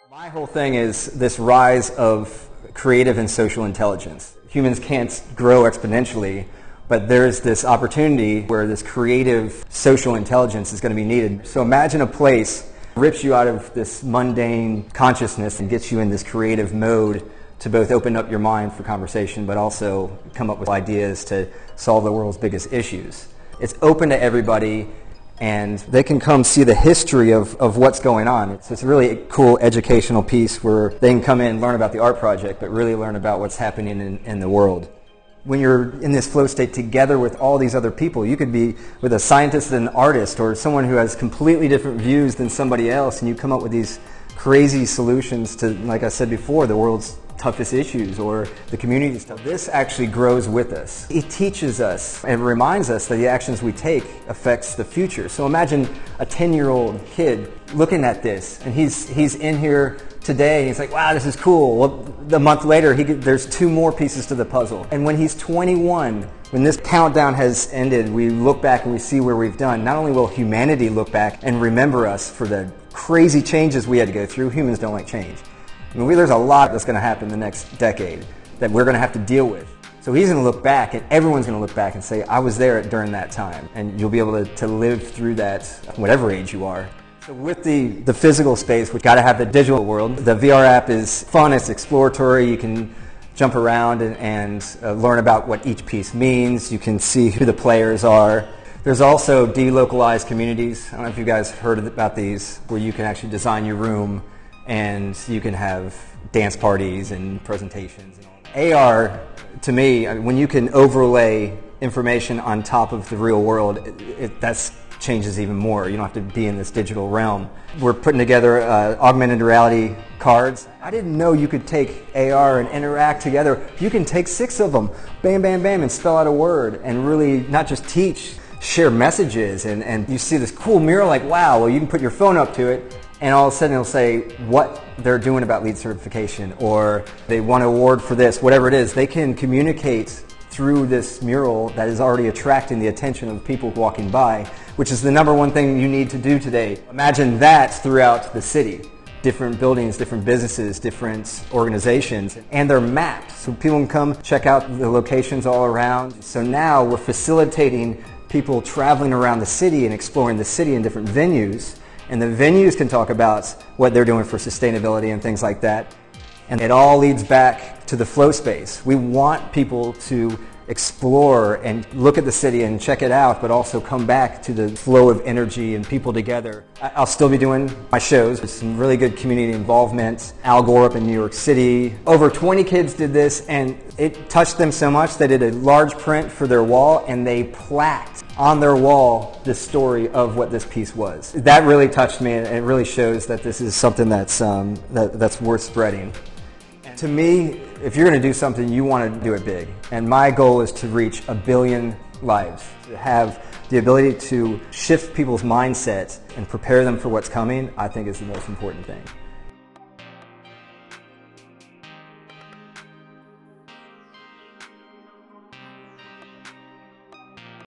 My whole thing is this rise of creative and social intelligence. Humans can't grow exponentially, but there's this opportunity where this creative social intelligence is going to be needed. So imagine a place that rips you out of this mundane consciousness and gets you in this creative mode to both open up your mind for conversation, but also come up with ideas to solve the world's biggest issues. It's open to everybody, and they can come see the history of what's going on. So it's a really cool educational piece where they can come in, learn about the art project, but really learn about what's happening in the world. When you're in this flow state together with all these other people, you could be with a scientist and an artist or someone who has completely different views than somebody else, and you come up with these crazy solutions to, like I said before, the world's toughest issues or the community stuff. This actually grows with us. It teaches us and reminds us that the actions we take affects the future. So imagine a 10-year-old kid looking at this, and he's in here today, and he's like, wow, this is cool. Well, a month later, there's 2 more pieces to the puzzle. And when he's 21, when this countdown has ended, we look back and we see where we've done. Not only will humanity look back and remember us for the crazy changes we had to go through. Humans don't like change. I mean, there's a lot that's going to happen in the next decade that we're going to have to deal with. So he's going to look back, and everyone's going to look back and say, I was there during that time. And you'll be able to live through that, whatever age you are. So with the physical space, we've got to have the digital world. The VR app is fun, it's exploratory. You can jump around and learn about what each piece means. You can see who the players are. There's also delocalized communities. I don't know if you guys heard about these, where you can actually design your room and you can have dance parties and presentations and all that. AR, to me, when you can overlay information on top of the real world, that changes even more. You don't have to be in this digital realm. We're putting together augmented reality cards. I didn't know you could take AR and interact together. You can take 6 of them, bam, bam, bam, and spell out a word and really not just teach, share messages. And you see this cool mural like, wow, well, you can put your phone up to it, and all of a sudden it'll say what they're doing about LEED certification, or they won an award for this, whatever it is. They can communicate through this mural that is already attracting the attention of people walking by, which is the #1 thing you need to do today. Imagine that throughout the city. Different buildings, different businesses, different organizations, and they're mapped. So people can come check out the locations all around. So now we're facilitating people traveling around the city and exploring the city in different venues. And the venues can talk about what they're doing for sustainability and things like that. And it all leads back to the flow space. We want people to explore and look at the city and check it out, but also come back to the flow of energy and people together. I'll still be doing my shows. There's some really good community involvement. Al Gore up in New York City. Over 20 kids did this, and it touched them so much they did a large print for their wall, and they plaqued on their wall the story of what this piece was. That really touched me, and it really shows that this is something that's worth spreading. To me, if you're going to do something, you want to do it big. And my goal is to reach 1 billion lives. To have the ability to shift people's mindset and prepare them for what's coming, I think is the most important thing.